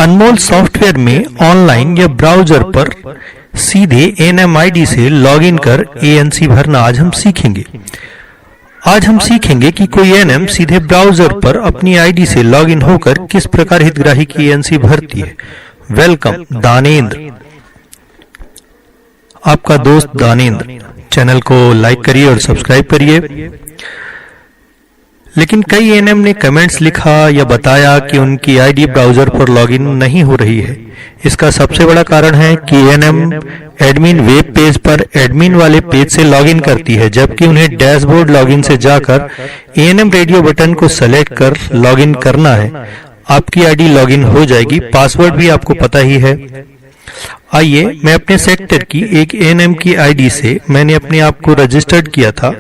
अनमोल software में online या browser पर सीधे एएनएम से लॉगिन कर एएनसी भरना आज हम सीखेंगे। आज हम सीखेंगे कि कोई एएनएम सीधे ब्राउजर पर अपनी आईडी से लॉगिन होकर किस प्रकार हितग्राही की एएनसी भरती है। वेलकम दानेंद्र, आपका दोस्त दानेंद्र। चैनल को लाइक करिए और सब्सक्राइब करिए। लेकिन कई एएनएम ने कमेंट्स लिखा या बताया कि उनकी आईडी ब्राउजर पर लॉगिन नहीं हो रही है। इसका सबसे बड़ा कारण है कि एएनएम एडमिन वेब पेज पर एडमिन वाले पेज से लॉगिन करती है, जबकि उन्हें डैशबोर्ड लॉगिन से जाकर एएनएम रेडियो बटन को सेलेक्ट कर लॉगिन करना है। आपकी आईडी लॉगिन हो जाएगी, पासवर्ड भी आपको पता ही है। आइए मैं अपने सेक्टर की एक एएनएम की आईडी से मैंने अपने आप को रजिस्टर्ड किया था,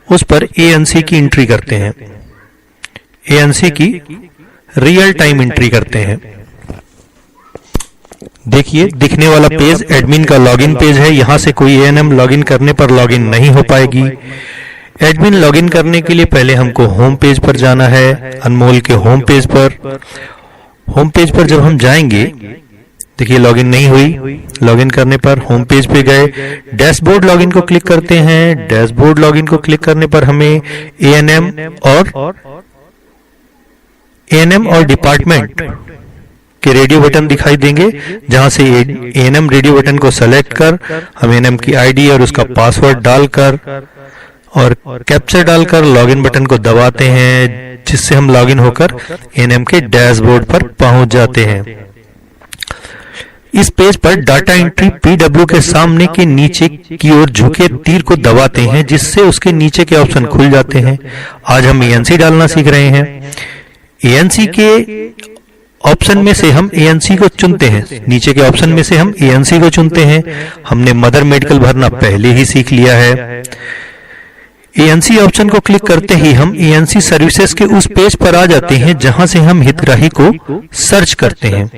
उस पर एएनसी की एंट्री करते हैं। एएनसी की रियल टाइम एंट्री करते हैं। देखिए दिखने वाला पेज एडमिन का लॉगिन पेज है। यहां से कोई एएनएम लॉगिन करने पर लॉगिन नहीं हो पाएगी। एडमिन लॉगिन करने के लिए पहले हमको होम पेज पर जाना है। अनमोल के होम पेज पर जब हम जाएंगे, देखिए लॉगिन नहीं हुई। लॉगिन करने पर होम पेज पे गए, डैशबोर्ड लॉगिन को क्लिक करते हैं। डैशबोर्ड लॉगिन को क्लिक करने पर हमें एएनएम और डिपार्टमेंट के रेडियो बटन दिखाई देंगे, जहां से एएनएम रेडियो बटन को सेलेक्ट कर हम एएनएम की आईडी और उसका पासवर्ड डालकर और कैप्चर डालकर लॉगिन बटन को दबाते हैं, जिससे हम लॉगिन होकर एएनएम के डैशबोर्ड पर पहुंच जाते हैं। इस पेज पर डाटा एंट्री पीडब्ल्यू के सामने के नीचे की ओर झुके तीर को दबाते हैं, जिससे उसके नीचे के ऑप्शन खुल जाते हैं। आज हम एएनसी डालना सीख रहे हैं। एएनसी के ऑप्शन में से हम एएनसी को चुनते हैं। नीचे के ऑप्शन में से हम एएनसी को चुनते हैं। हमने मदर मेडिकल भरना पहले ही सीख लिया है। एएनसी ऑप्शन को क्लिक करते ही हम एएनसी सर्विसेज के उस पेज पर आ जाते हैं, जहां से हम हितग्राही को सर्च करते हैं।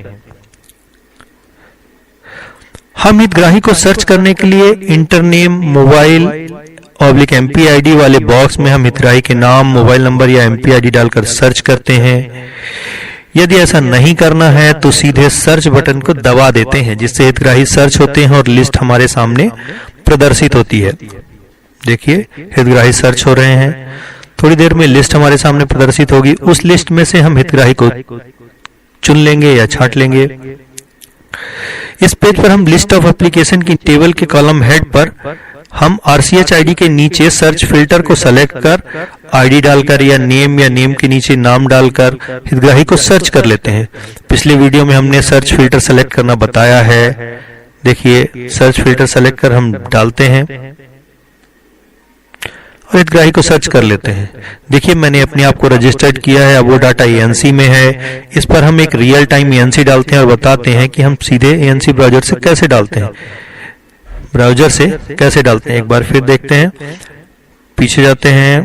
हम हितग्राही को सर्च करने के लिए इंटरनेम मोबाइल एमपी आईडी वाले बॉक्स में हम हितग्राही के नाम, मोबाइल नंबर या एमपी आईडी डालकर सर्च करते हैं। यदि ऐसा नहीं करना है तो सीधे सर्च बटन को दबा देते हैं, जिससे हितग्राही सर्च होते हैं और लिस्ट हमारे सामने प्रदर्शित होती है। देखिए हितग्राही सर्च हो रहे हैं। थोड़ी देर में लिस्ट हमारे सामने प्रदर्शित होगी। उस लिस्ट में से हम हितग्राही को चुन लेंगे या छांट लेंगे। इस पेज पर हम लिस्ट ऑफ एप्लीकेशन की टेबल के कॉलम हेड पर हम आरसीएच आईडी के नीचे सर्च फिल्टर को सेलेक्ट कर आईडी डालकर या नेम के नीचे नाम डालकर हितग्राही को सर्च कर लेते हैं। पिछले वीडियो में हमने सर्च फिल्टर सेलेक्ट करना बताया है। देखिए सर्च फिल्टर सेलेक्ट कर हम डालते हैं और हितग्राही को सर्च कर लेते हैं। देखिए मैंने अपने आप को रजिस्टर्ड किया है। अब वो डाटा एएनसी में है। इस पर हम एक रियल टाइम एएनसी डालते हैं और बताते हैं कि हम सीधे एएनसी ब्राउजर से कैसे डालते हैं। एक बार फिर देखते हैं। पीछे जाते हैं,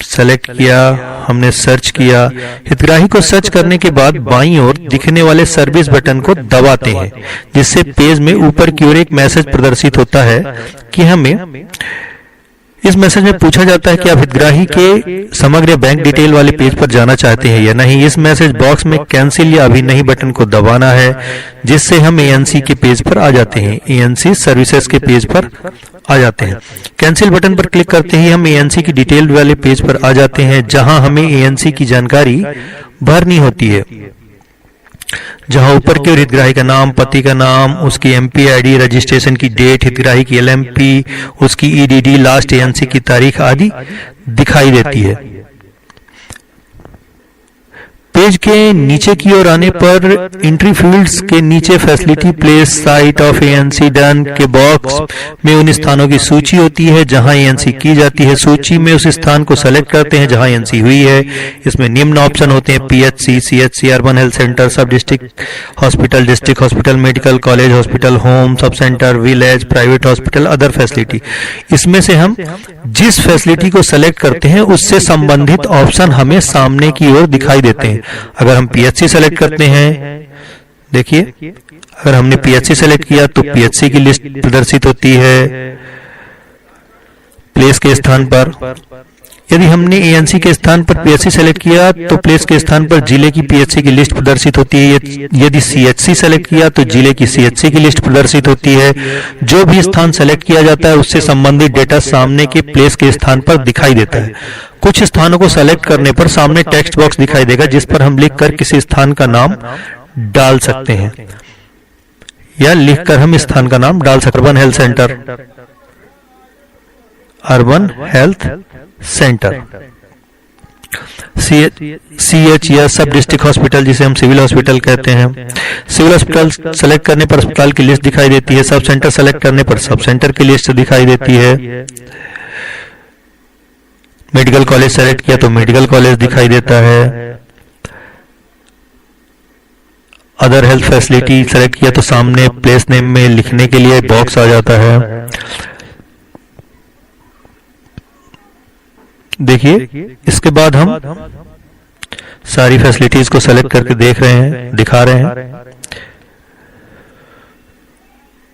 सेलेक्ट किया, हमने सर्च किया। हितग्राही को सर्च करने के बाद बाईं ओर दिखने वाले सर्विस बटन को दबाते हैं, जिससे पेज में ऊपर की ओर एक मैसेज प्रदर्शित होता है कि हमें इस मैसेज में पूछा जाता है कि आप हितग्राही के समग्र बैंक डिटेल वाले पेज पर जाना चाहते हैं या नहीं। इस मैसेज बॉक्स में कैंसिल या अभी नहीं बटन को दबाना है, जिससे हम एएनसी के पेज पर आ जाते हैं। एएनसी सर्विसेज के पेज पर आ जाते हैं। कैंसिल बटन पर क्लिक करते ही हम एएनसी की डिटेल वाले पेज पर आ जाते हैं, जहां हमें एएनसी की जानकारी भरनी होती है, जहां ऊपर की ओर हितग्राही का नाम, पति का नाम, उसकी एमपी आईडी, रजिस्ट्रेशन की डेट, हितग्राही की एलएमपी, उसकी ईडीडी, लास्ट एएनसी की तारीख आदि दिखाई देती है। पेज के नीचे की ओर आने पर एंट्री फील्ड्स के नीचे facility place site of ANC done के बॉक्स में उन स्थानों की सूची होती है जहां एएनसी की जाती है। सूची में उस स्थान को सेलेक्ट करते हैं जहां एएनसी हुई है। इसमें निम्न ऑप्शन होते हैं: PHC, CHC, urban health centre, sub district hospital, medical college hospital, home, sub centre, village, private hospital, other facility. इसमें से हम जिस फैसिलिटी को सेलेक्ट करते हैं उससे संबंधित ऑप्शन हमें सामने की ओर दिखाई देते हैं। अगर हम पीएचसी सेलेक्ट करते हैं, देखिए अगर हमने पीएचसी सेलेक्ट किया तो पीएचसी की लिस्ट प्रदर्शित होती है प्लेस के स्थान पर। यदि हमने एएनसी के स्थान पर पीएचसी सेलेक्ट किया तो प्लेस के स्थान पर जिले की पीएचसी की लिस्ट प्रदर्शित होती है। यदि सीएचसी सेलेक्ट किया तो जिले की सीएचसी की लिस्ट प्रदर्शित होती है। जो भी स्थान सेलेक्ट किया जाता है उससे संबंधित डेटा सामने के प्लेस के स्थान पर दिखाई देता है। कुछ स्थानों को सेलेक्ट करने पर सामने टेक्स्ट बॉक्स दिखाई देगा जिस पर हम लिखकर किसी स्थान का नाम डाल सकते हैं या लिखकर हम स्थान का नाम डाल सकते हैं। Urban health centre, urban health centre, CH या सब डिस्ट्रिक्ट हॉस्पिटल जिसे हम सिविल हॉस्पिटल कहते हैं। सिविल हॉस्पिटल सेलेक्ट करने पर अस्पताल की लिस्ट दिखाई देती है। सब सेंटर सेलेक्ट करने पर सब सेंटर की लिस्ट दिखाई देती है। मेडिकल कॉलेज सेलेक्ट किया तो मेडिकल कॉलेज दिखाई देता है। अदर हेल्थ फैसिलिटी सेलेक्ट किया तो सामने प्लेस नेम में लिखने के लिए बॉक्स आ जाता है। देखिए, इसके बाद हम सारी फैसिलिटीज को सेलेक्ट करके देख रहे हैं, दिखा रहे हैं।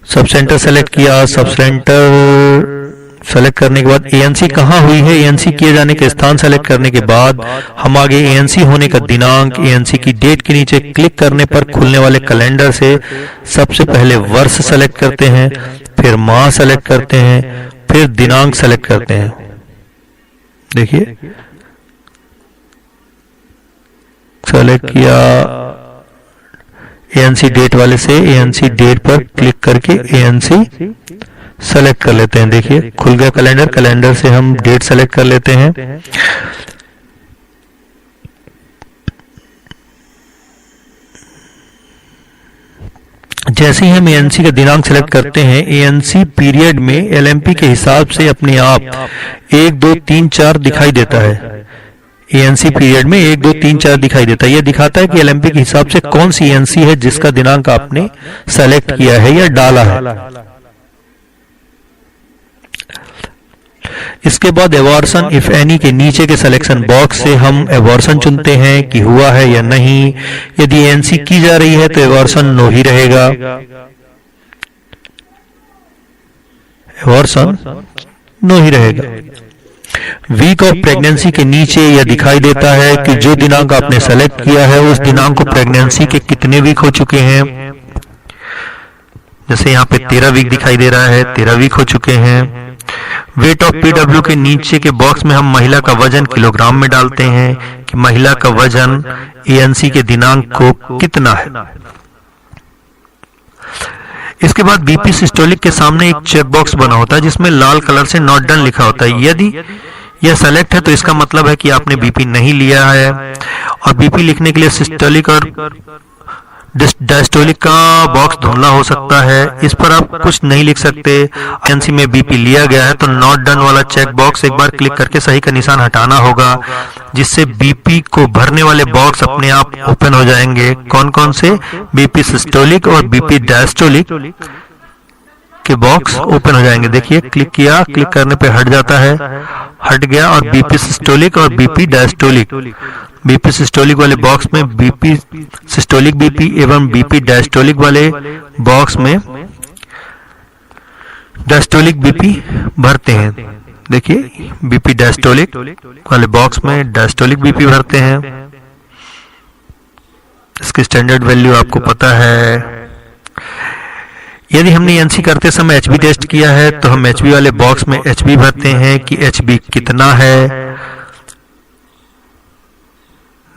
सब सेंटर सेलेक्ट किया। सब सेंटर सेलेक्ट करने के बाद एएनसी कहाँ हुई है, एएनसी किए जाने के स्थान सेलेक्ट करने के बाद हम आगे एएनसी होने का दिनांक, एएनसी की डेट के नीचे क्लिक करने पर खुलने वाले कैलेंडर से सबसे पहले वर्ष सेलेक्ट करते हैं, फिर माह सेलेक्ट करते हैं, फिर दिनांक सेलेक्ट करते हैं। देखिए, सेलेक्ट किया एएनसी डेट वाले से एएनसी डेट पर क्लिक करके एएनसी सेलेक्ट कर लेते हैं। देखिए, खुल गया कैलेंडर। कैलेंडर से हम डेट सेलेक्ट कर लेते हैं। जैसे ही हम एएनसी का दिनांक सेलेक्ट करते हैं, एएनसी पीरियड में एलएमपी के हिसाब से अपने आप 1 2 3 4 दिखाई देता है। एएनसी पीरियड में 1 2 3 4 दिखाई देता है। यह दिखाता है कि एलएमपी के हिसाब से कौन सी एएनसी है जिसका दिनांक आपने सेलेक्ट किया है या डाला है। इसके बाद एवॉर्सन इफ एनी के नीचे के सिलेक्शन बॉक्स से हम एवॉर्सन चुनते हैं कि हुआ है या नहीं। यदि एएनसी की जा रही है तो एवॉर्सन नो ही रहेगा। एवॉर्सन नो ही रहेगा। वीक ऑफ प्रेगनेंसी के नीचे यह दिखाई देता है कि जो दिनांक आपने सेलेक्ट किया है उस दिनांक को प्रेगनेंसी के कितने वीक हो चुके हैं। जैसे यहाँ पे 13 वीक दिखाई दे रहा है, 13 वीक हो चुके हैं। वेट ऑफ पीडब्ल्यू के नीचे के बॉक्स में हम महिला का वजन किलोग्राम में डालते हैं कि महिला का वजन एएनसी के दिनांक को कितना है। इसके बाद बीपी सिस्टोलिक के सामने एक चेक बॉक्स बना होता है जिसमें लाल कलर से नॉट डन लिखा होता है। यदि यह सेलेक्ट है तो इसका मतलब है कि आपने बीपी नहीं लिया है। और बीपी लिखने के लिए सिस्टोलिक और डायस्टोलिक का बॉक्स धुंधला हो सकता है, इस पर आप कुछ नहीं लिख सकते। एएनसी में बीपी लिया गया है तो नॉट डन वाला चेक बॉक्स एक बार क्लिक करके सही का निशान हटाना होगा, जिससे बीपी को भरने वाले बॉक्स अपने आप ओपन हो जाएंगे। कौन कौन से? बीपी सिस्टोलिक और बीपी डायस्टोलिक के बॉक्स ओपन हो जाएंगे। देखिए, क्लिक किया, क्लिक करने पे हट जाता है, हट गया। और बीपी सिस्टोलिक और बीपी डायस्टोलिक, बीपी सिस्टोलिक वाले बॉक्स में बीपी सिस्टोलिक बीपी एवं बीपी डायस्टोलिक वाले बॉक्स में डायस्टोलिक बीपी भरते हैं। देखिए, बीपी डायस्टोलिक वाले बॉक्स में डायस्टोलिक बीपी भरते हैं। इसकी स्टैंडर्ड वैल्यू आपको पता है। यदि हमने एएनसी करते समय एचबी टेस्ट किया है तो हम एचबी वाले बॉक्स में एचबी भरते हैं कि एचबी कितना है।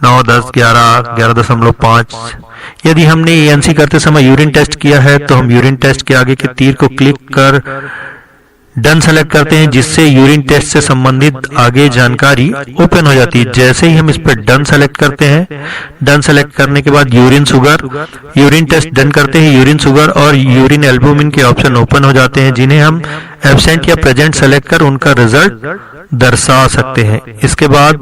9, 10, 11, 11.5। यदि हमने एएनसी करते समय यूरिन टेस्ट किया है तो हम यूरिन टेस्ट के आगे के तीर को क्लिक कर डन सेलेक्ट करते हैं, जिससे यूरिन टेस्ट से संबंधित आगे जानकारी ओपन हो जाती है। जैसे ही हम इस पर डन सेलेक्ट करते हैं, डन सेलेक्ट करने के बाद urine sugar, urine test done करते हैं, यूरिन शुगर और यूरिन एल्बुमिन के ऑप्शन ओपन हो जाते हैं, जिन्हें हम एब्सेंट या प्रेजेंट सेलेक्ट कर उनका रिजल्ट दर्शा सकते हैं। इसके बाद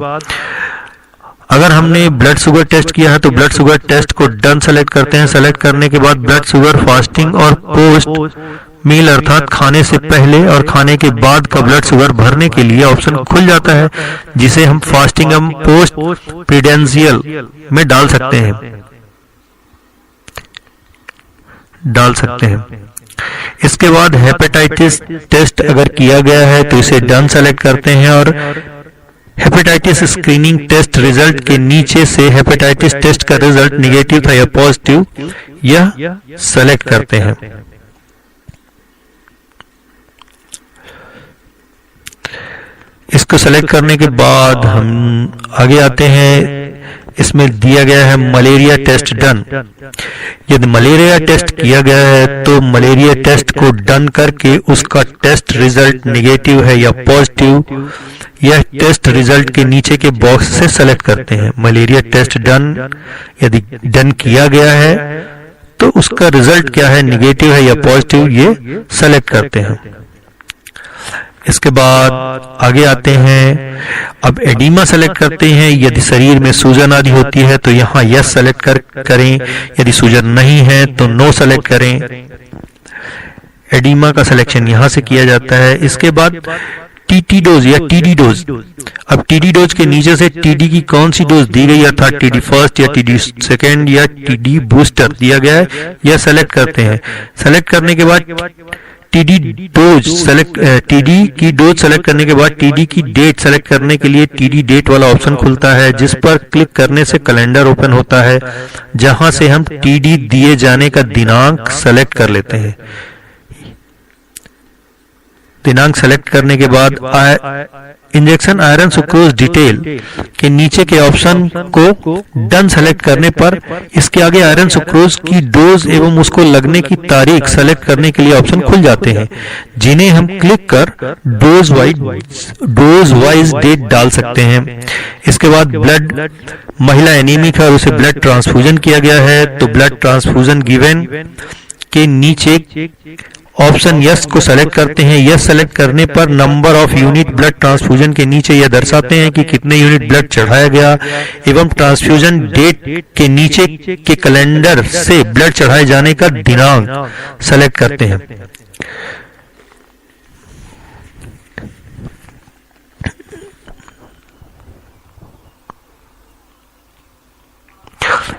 अगर हमने ब्लड शुगर टेस्ट किया है तो ब्लड शुगर टेस्ट को डन सेलेक्ट करते हैं। सेलेक्ट करने के बाद ब्लड शुगर फास्टिंग और पोस्ट मील अर्थात खाने से पहले और खाने के बाद का ब्लड शुगर भरने के लिए ऑप्शन खुल जाता है, जिसे हम फास्टिंग एवं पोस्ट प्रीडेंशियल में डाल सकते हैं। इसके बाद हेपेटाइटिस टेस्ट अगर किया गया है तो इसे डन सेलेक्ट करते हैं और हेपेटाइटिस स्क्रीनिंग टेस्ट रिजल्ट के नीचे से हेपेटाइटिस टेस्ट का रिजल्ट निगेटिव था या पॉजिटिव, यह सेलेक्ट करते हैं। इसको सेलेक्ट करने के बाद हम आगे आते हैं। इसमें दिया गया है मलेरिया टेस्ट डन। यदि मलेरिया टेस्ट किया गया है तो मलेरिया टेस्ट को डन करके उसका टेस्ट रिजल्ट निगेटिव है या पॉजिटिव, यह टेस्ट रिजल्ट के नीचे के बॉक्स से सेलेक्ट करते हैं। मलेरिया टेस्ट डन यदि डन किया गया है तो उसका रिजल्ट क्या है, निगेटिव है या पॉजिटिव, ये सेलेक्ट करते हैं। इसके बाद आगे आते हैं। अब एडिमा सेलेक्ट करते हैं। यदि शरीर में सूजन आदि होती है तो यहाँ यस सेलेक्ट करें, यदि सूजन नहीं है तो नो सेलेक्ट करें। एडिमा का सिलेक्शन यहाँ से किया जाता है। इसके बाद टीटी डोज या टीडी डोज। अब टीडी डोज के नीचे से टीडी की कौन सी डोज दी गई, अर्थात टीडी फर्स्ट या टीडी सेकेंड या टीडी बूस्टर दिया गया है, यह सेलेक्ट करते हैं। सेलेक्ट करने के बाद टीडी डोज सेलेक्ट, टीडी की डोज सेलेक्ट करने के बाद टीडी की डेट सेलेक्ट करने के लिए टीडी डेट वाला ऑप्शन खुलता है, जिस पर क्लिक करने से कैलेंडर ओपन होता है, जहां से हम टीडी दिए जाने का दिनांक सेलेक्ट कर लेते हैं। दिनांक सेलेक्ट करने के बाद इंजेक्शन आयरन सुक्रोज डिटेल के नीचे के ऑप्शन को डन सेलेक्ट करने पर इसके आगे आयरन सुक्रोज की डोज एवं उसको लगने की तारीख सेलेक्ट करने के लिए ऑप्शन खुल जाते हैं, जिन्हें हम क्लिक कर डोज वाइज डेट डाल सकते हैं। इसके बाद ब्लड, महिला एनीमिक है और उसे ब्लड ट्रांसफ्यूजन किया गया है तो ब्लड ट्रांसफ्यूजन गिवन के नीचे ऑप्शन यस को सेलेक्ट करते हैं। यस सेलेक्ट करने पर number of unit blood transfusion के नीचे यह दर्शाते हैं कि कितने यूनिट ब्लड चढ़ाया गया एवं ट्रांसफ्यूजन डेट के नीचे के कैलेंडर से ब्लड चढ़ाए जाने का दिनांक सेलेक्ट करते हैं।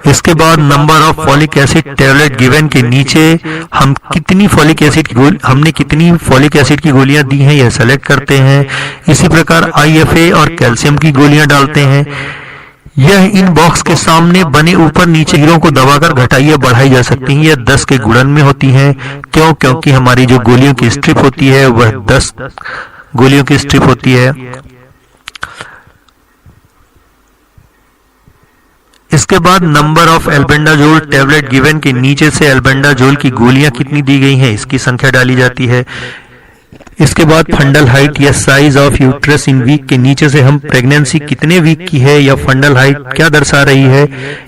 इसके बाद number of folic acid tablet given के नीचे हम कितनी फॉलिक एसिड की हमने कितनी फॉलिक एसिड की गोलियां दी हैं यह सेलेक्ट करते हैं। इसी प्रकार IFA और कैल्शियम की गोलियां डालते हैं। यह इन बॉक्स के सामने बने ऊपर नीचे हीरों को दबाकर घटाई या बढ़ाई जा सकती हैं। यह 10 के गुणन में होती हैं। क्योंकि हमारी जो गोलियों की स्ट्रिप होती है वह 10 गोलियों की स्ट्रिप होती है। इसके बाद number of albendazole tablet given के नीचे से एल्बेंडाजोल की गोलियां कितनी दी गई हैं इसकी संख्या डाली जाती है। इसके बाद फंडल हाइट या size of uterus in week के नीचे से हम प्रेगनेंसी कितने वीक की है या फंडल हाइट क्या दर्शा रही है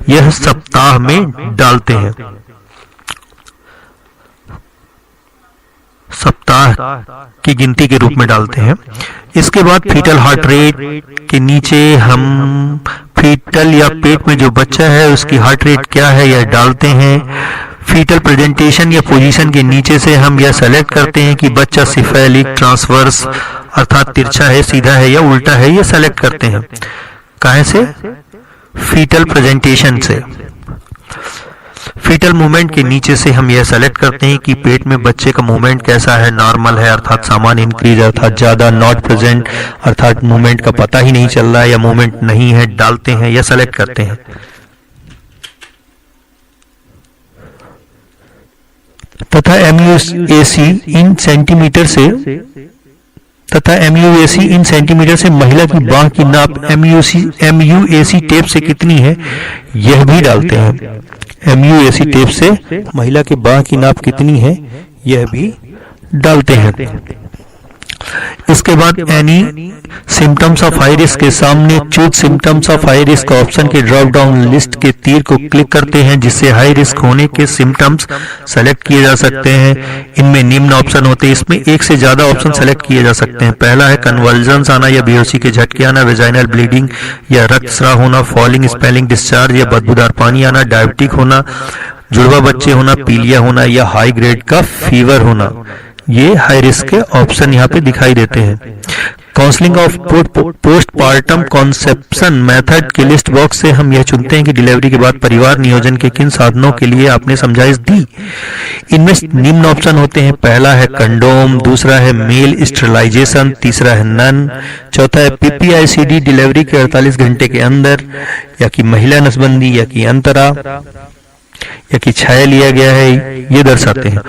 यह सप्ताह में डालते हैं। सप्ताह की गिनती के रूप में डालते हैं। इसके बाद फीटल हार्ट रेट के नीचे हम फीटल या पेट में जो बच्चा है उसकी हार्ट रेट क्या है यह डालते हैं। फीटल प्रेजेंटेशन या पोजीशन के नीचे से हम यह सेलेक्ट करते हैं कि बच्चा सिफेलिक, ट्रांसवर्स अर्थात तिरछा है, सीधा है या उल्टा है, यह सेलेक्ट करते हैं। कहां से? फीटल प्रेजेंटेशन से। फीटल मूवमेंट के नीचे से हम यह सेलेक्ट करते हैं कि पेट में बच्चे का मूवमेंट कैसा है, नॉर्मल है अर्थात सामान्य, इंक्रीज अर्थात ज्यादा, नॉट प्रेजेंट अर्थात मूवमेंट का पता ही नहीं चल रहा है या मूवमेंट नहीं है, डालते हैं या सेलेक्ट करते हैं। तथा MUAC इन सेंटीमीटर से महिला की बाह की नाप MUAC टेप से कितनी है यह भी डालते हैं। MUAC टेप से महिला के बाह की नाप कितनी है यह भी डालते हैं। इसके बाद any symptoms of high risk के सामने choose symptoms of high risk option के ड्रॉप डाउन लिस्ट के तीर को क्लिक करते हैं, जिससे हाई रिस्क होने के सिम्टम्स सेलेक्ट किए जा सकते हैं। इनमें निम्न ऑप्शन होते हैं। इसमें एक से ज्यादा ऑप्शन सेलेक्ट किए जा सकते हैं। पहला है कन्वल्जन्स आना या बेहोशी के झटके आना, वेजाइनल ब्लीडिंग या रक्तस्राव होना, फॉलिंग स्पेलिंग डिस्चार्ज या बदबूदार पानी आना, डायबिटिक होना, जुड़वा बच्चे होना, पीलिया होना या हाई ग्रेड का फीवर होना। ये हाई रिस्क के ऑप्शन यहाँ पे दिखाई देते हैं। Counselling of postpartum conception method के लिस्ट बॉक्स से हम यह चुनते हैं कि डिलीवरी के बाद परिवार नियोजन के किन साधनों के लिए आपने समझाइश दी। इनमें निम्न ऑप्शन होते हैं। पहला है कंडोम, दूसरा है मेल स्टरलाइजेशन, तीसरा है नन, चौथा है पीपीआईसीडी डिलीवरी के 48 घंटे के अंदर, या कि महिला नसबंदी, या कि अंतरा, या कि छाया लिया गया है, ये दर्शाते हैं।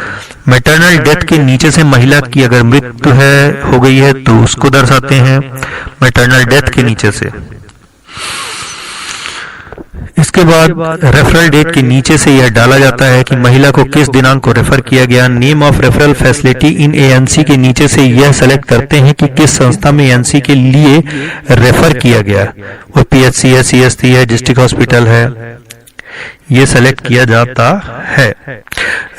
मैटरनल डेथ के नीचे से महिला की अगर मृत्यु हो गई है तो उसको दर्शाते हैं मैटरनल डेथ के नीचे से। इसके बाद रेफरल डेट के नीचे से यह डाला जाता है कि महिला को किस दिनांक को रेफर किया गया। Name of referral facility in ANC के नीचे से यह सेलेक्ट करते हैं कि किस संस्था में एएनसी के लिए रेफर किया गया, वो पीएचसी है, सीएससी है, डिस्ट्रिक्ट हॉस्पिटल है, ये सेलेक्ट किया जाता है।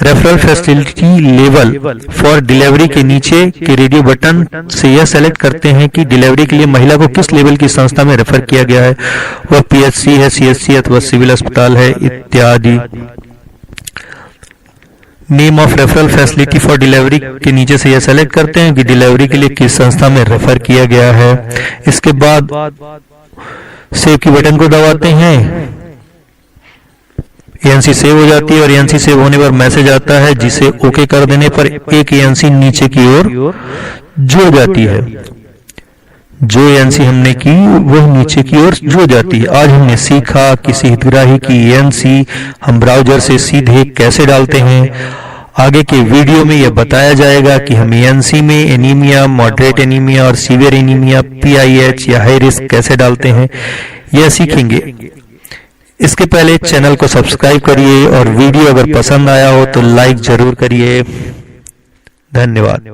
Referral facility level for delivery के नीचे के रेडियो बटन से यह सेलेक्ट करते हैं कि डिलीवरी के लिए महिला को किस लेवल की संस्था में रेफर किया गया है, वह पीएचसी है, सीएचसी अथवा सिविल अस्पताल है इत्यादि। Name of referral facility for delivery के नीचे से यह सेलेक्ट करते हैं कि डिलीवरी के लिए किस संस्था में रेफर किया गया है। इसके बाद सेव की बटन को दबाते हैं, एएनसी सेव हो जाती है और एएनसी सेव होने पर मैसेज आता है जिसे ओके कर देने पर एक एएनसी नीचे की ओर जुड़ जाती है। जो एएनसी हमने की वह नीचे की ओर जुड़ जाती है। आज हमने सीखा किसी हितग्राही की एएनसी हम ब्राउजर से सीधे कैसे डालते हैं। आगे के वीडियो में यह बताया जाएगा कि हम एएनसी में एनीमिया, मॉडरेट एनीमिया और सीवियर एनीमिया, पीआईएच या हाई रिस्क कैसे डालते हैं, यह सीखेंगे। इसके पहले चैनल को सब्सक्राइब करिए और वीडियो अगर पसंद आया हो तो लाइक जरूर करिए। धन्यवाद।